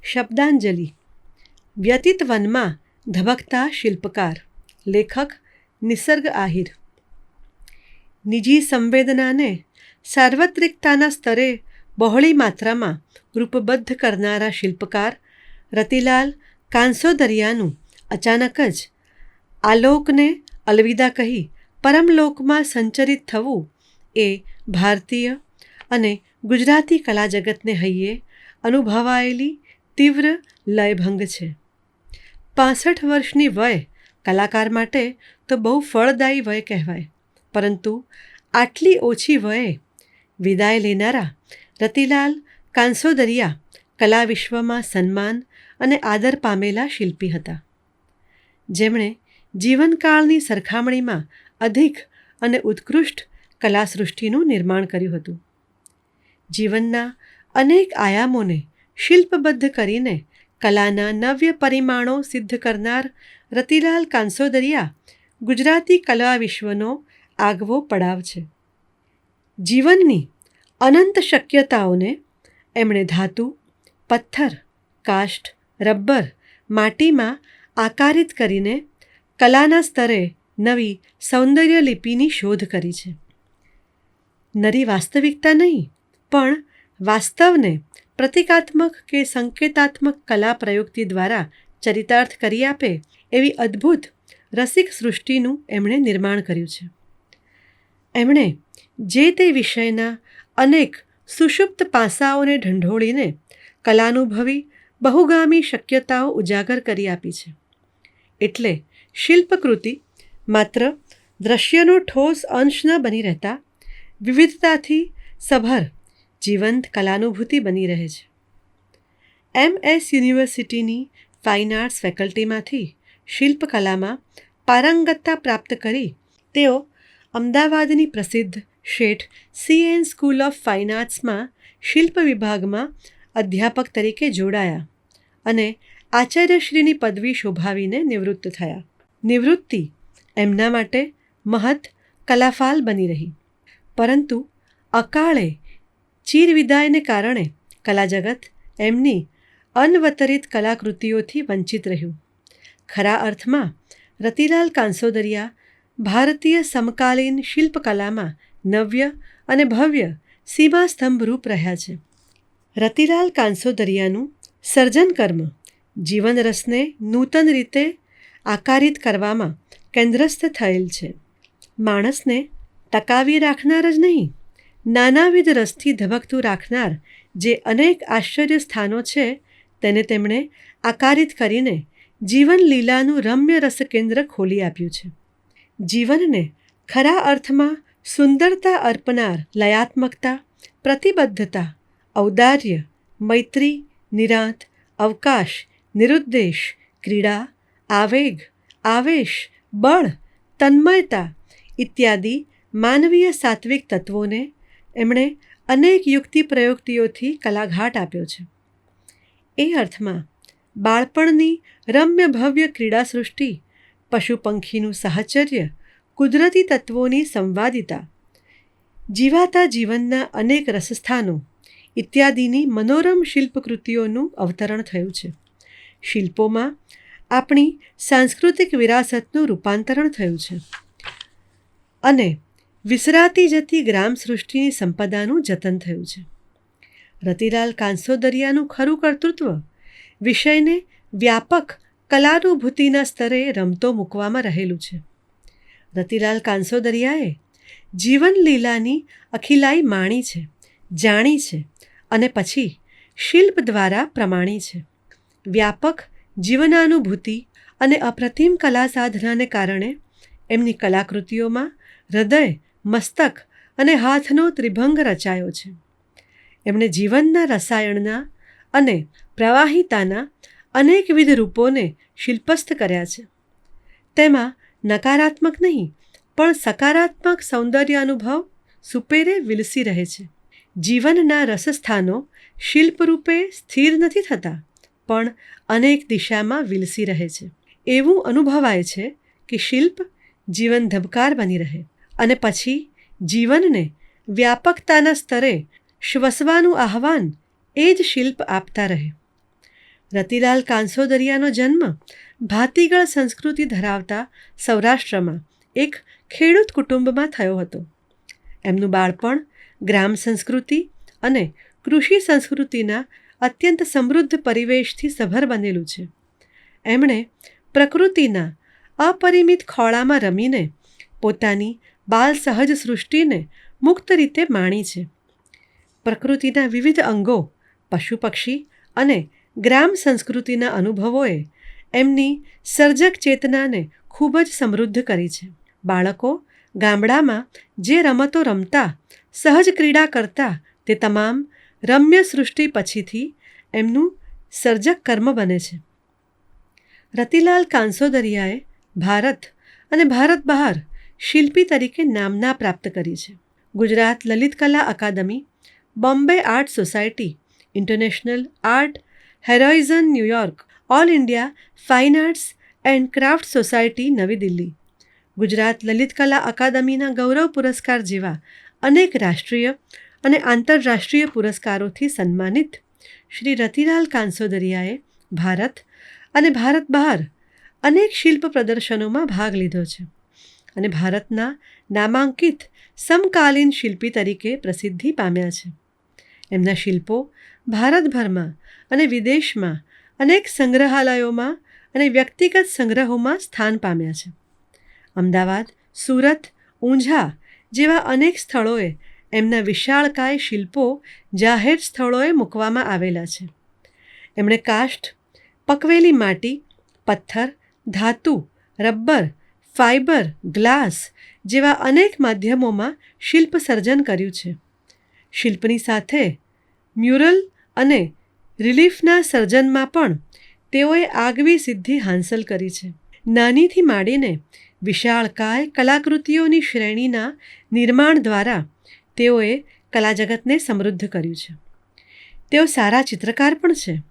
શબ્દાંજલિ. વ્યતીત વનમાં ધબકતા શિલ્પકાર. લેખક નિસર્ગ આહિર. નિજી સંવેદનાને સાર્વત્રિકતાના સ્તરે બહોળી માત્રામાં રૂપબદ્ધ કરનારા શિલ્પકાર રતિલાલ કાંસોદરિયાનું અચાનક જ આલોકને અલવિદા કહી પરમલોકમાં સંચરિત થવું એ ભારતીય અને ગુજરાતી કલા જગતને હૈયે અનુભવાયેલી તીવ્ર લયભંગ છે. 65 વર્ષની વય કલાકાર માટે તો બહુ ફળદાયી વય કહેવાય, પરંતુ આટલી ઓછી વયે વિદાય લેનારા રતિલાલ કાંસોદરિયા કલા વિશ્વમાં સન્માન અને આદર પામેલા શિલ્પી હતા, જેમણે જીવનકાળની સરખામણીમાં અધિક અને ઉત્કૃષ્ટ કલાસૃષ્ટિનું નિર્માણ કર્યું હતું. જીવનના અનેક આયામોને શિલ્પબદ્ધ કરીને કલાના નવ્ય પરિમાણો સિદ્ધ કરનાર રતિલાલ કાંસોદરિયા ગુજરાતી કલા વિશ્વનો આગવો પડાવ છે. જીવનની અનંત શક્યતાઓને એમણે ધાતુ, પથ્થર, કાષ્ઠ, રબર, માટીમાં આકારિત કરીને કલાના સ્તરે નવી સૌંદર્ય લિપિની શોધ કરી છે. નરી વાસ્તવિકતા નહીં, પણ વાસ્તવને પ્રતિકાત્મક કે સંકેતાત્મક કલા પ્રયુક્તિ દ્વારા ચરિતાર્થ કરી આપે એવી અદ્ભુત રસિક સૃષ્ટિનું એમણે નિર્માણ કર્યું છે. એમણે જે તે વિષયના અનેક સુષુપ્ત પાસાઓને ઢંઢોળીને કલાનુભવી બહુગામી શક્યતાઓ ઉજાગર કરી આપી છે. એટલે શિલ્પકૃતિ માત્ર દ્રશ્યનો ઠોસ અંશ ન બની રહેતા વિવિધતાથી સભર જીવંત કલાનુભૂતિ બની રહે છે. MS યુનિવર્સિટીની ફાઇન આર્ટ્સ ફેકલ્ટીમાંથી શિલ્પકલામાં પારંગતતા પ્રાપ્ત કરી તેઓ અમદાવાદની પ્રસિદ્ધ શેઠ CN સ્કૂલ ઓફ ફાઇન આર્ટ્સમાં શિલ્પ વિભાગમાં અધ્યાપક તરીકે જોડાયા અને આચાર્યશ્રીની પદવી શોભાવીને નિવૃત્ત થયા. નિવૃત્તિ એમના માટે મહત કલાફાલ બની રહી, પરંતુ અકાળે ચીરવિદાયને કારણે કલાજગત એમની અનવતરિત કલાકૃતિઓથી વંચિત રહ્યું. ખરા અર્થમાં રતિલાલ કાંસોદરિયા ભારતીય સમકાલીન શિલ્પકલામાં નવ્ય અને ભવ્ય સીમાસ્તંભ રૂપ રહ્યા છે. રતિલાલ કાંસોદરિયાનું સર્જન કર્મ જીવનરસને નૂતન રીતે આકારિત કરવામાં કેન્દ્રસ્થ થયેલ છે. માણસને ટકાવી રાખનાર જ નહીં, નાનાવિધ રસથી ધબકતું રાખનાર જે અનેક આશ્ચર્ય સ્થાનો છે તેને તેમણે આકારિત કરીને જીવન લીલાનું રમ્ય રસકેન્દ્ર ખોલી આપ્યું છે. જીવનને ખરા અર્થમાં સુંદરતા અર્પનાર લયાત્મકતા, પ્રતિબદ્ધતા, ઔદાર્ય, મૈત્રી, નિરાંત, અવકાશ, નિરુદ્દેશ, ક્રીડા, આવેગ, આવેશ, બળ, તન્મયતા ઇત્યાદિ માનવીય સાત્વિક તત્વોને એમણે અનેક યુક્તિ પ્રયુક્તિઓથી કલાઘાટ આપ્યો છે. એ અર્થમાં બાળપણની રમ્ય ભવ્ય ક્રીડા સૃષ્ટિ, પશુ પંખીનું સાહચર્ય, કુદરતી તત્વોની સંવાદિતા, જીવાતા જીવનના અનેક રસસ્થાનો ઇત્યાદિની મનોરમ શિલ્પકૃતિઓનું અવતરણ થયું છે. શિલ્પોમાં આપણી સાંસ્કૃતિક વિરાસતનું રૂપાંતરણ થયું છે અને વિસરાતી જતી ગ્રામ સૃષ્ટિની સંપદાનું જતન થયું છે. રતિલાલ કાંસોદરિયાનું ખરું કર્તૃત્વ વિષયને વ્યાપક કલાનુભૂતિના સ્તરે રમતો મૂકવામાં રહેલું છે. રતિલાલ કાંસોદરિયાએ જીવન લીલાની અખિલાઈ માણી છે, જાણી છે અને પછી શિલ્પ દ્વારા પ્રમાણી છે. વ્યાપક જીવનાનુભૂતિ અને અપ્રતિમ કલા સાધનાને કારણે એમની કલાકૃતિઓમાં હૃદય, મસ્તક અને હાથનો ત્રિભંગ રચાયો છે. એમણે જીવનના રસાયણના અને પ્રવાહિતાના અનેકવિધ રૂપોને શિલ્પસ્થ કર્યા છે. તેમાં નકારાત્મક નહીં, પણ સકારાત્મક સૌંદર્ય અનુભવ સુપેરે વિલસી રહે છે. જીવનના રસસ્થાનો શિલ્પરૂપે સ્થિર નથી થતા, પણ અનેક દિશામાં વિલસી રહે છે. એવું અનુભવાય છે કે શિલ્પ જીવન ધબકાર બની રહે અને પછી જીવનને વ્યાપકતાના સ્તરે શ્વસવાનું આહ્વાન એ જ શિલ્પ આપતા રહે. રતિલાલ કાંસોદરિયાનો જન્મ ભાતીગળ સંસ્કૃતિ ધરાવતા સૌરાષ્ટ્રમાં એક ખેડૂત કુટુંબમાં થયો હતો. એમનું બાળપણ ગ્રામ સંસ્કૃતિ અને કૃષિ સંસ્કૃતિના અત્યંત સમૃદ્ધ પરિવેશથી સભર બનેલું છે. એમણે પ્રકૃતિના અપરિમિત ખોળામાં રમીને પોતાની બાલ સહજ સૃષ્ટિને મુક્ત રીતે માણી છે. પ્રકૃતિના વિવિધ અંગો, પશુ પક્ષી અને ગ્રામ સંસ્કૃતિના અનુભવોએ એમની સર્જક ચેતનાને ખૂબ જ સમૃદ્ધ કરી છે. બાળકો ગામડામાં જે રમતો રમતા, સહજ ક્રીડા કરતા, તે તમામ રમ્ય સૃષ્ટિ પછીથી એમનું સર્જક કર્મ બને છે. રતિલાલ કાંસોદરિયાએ ભારત અને ભારત બહાર શિલ્પી તરીકે નામના પ્રાપ્ત કરી છે. Gujarat Lalit Kala Akademi, Bombay art society, international art horizon New York, all India fine arts and craft society Navi Delhi, Gujarat Lalit કલા અકાદમીના ગૌરવ પુરસ્કાર જેવા અનેક રાષ્ટ્રીય અને આંતરરાષ્ટ્રીય પુરસ્કારોથી સન્માનિત શ્રી રતિલાલ કાંસોદરિયાએ ભારત અને ભારત બહાર અનેક શિલ્પ પ્રદર્શનોમાં ભાગ લીધો છે અને ભારતના નામાંકિત સમકાલીન શિલ્પી તરીકે પ્રસિદ્ધિ પામ્યા છે. એમના શિલ્પો ભારતભરમાં અને વિદેશમાં અનેક સંગ્રહાલયોમાં અને વ્યક્તિગત સંગ્રહોમાં સ્થાન પામ્યા છે. અમદાવાદ, સુરત, ઊંઝા જેવા અનેક સ્થળોએ એમના વિશાળકાય શિલ્પો જાહેર સ્થળોએ મૂકવામાં આવેલા છે. એમણે કાષ્ઠ, પકવેલી માટી, પથ્થર, ધાતુ, રબર, ફાઇબર, ગ્લાસ જેવા અનેક માધ્યમોમાં શિલ્પ સર્જન કર્યું છે. શિલ્પની સાથે મ્યુરલ અને રિલીફના સર્જનમાં પણ તેઓએ આગવી સિદ્ધિ હાંસલ કરી છે. નાનીથી માંડીને વિશાળકાય કલાકૃતિઓની શ્રેણીના નિર્માણ દ્વારા તેઓએ કલાજગતને સમૃદ્ધ કર્યું છે. તેઓ સારા ચિત્રકાર પણ છે.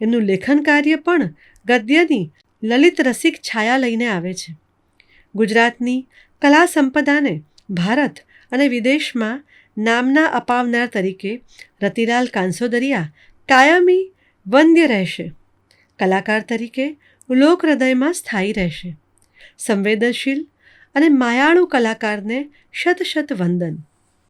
એમનું લેખન કાર્ય પણ ગદ્યની લલિત રસિક છાયા લઈને આવે છે. ગુજરાતની કલા સંપદાને ભારત અને વિદેશમાં નામના અપાવનાર તરીકે રતિલાલ કાંસોદરિયા કાયમી વંદ્ય રહેશે. કલાકાર તરીકે લોક હૃદયમાં સ્થાયી રહેશે. સંવેદનશીલ અને માયાળુ કલાકારને શત શત વંદન.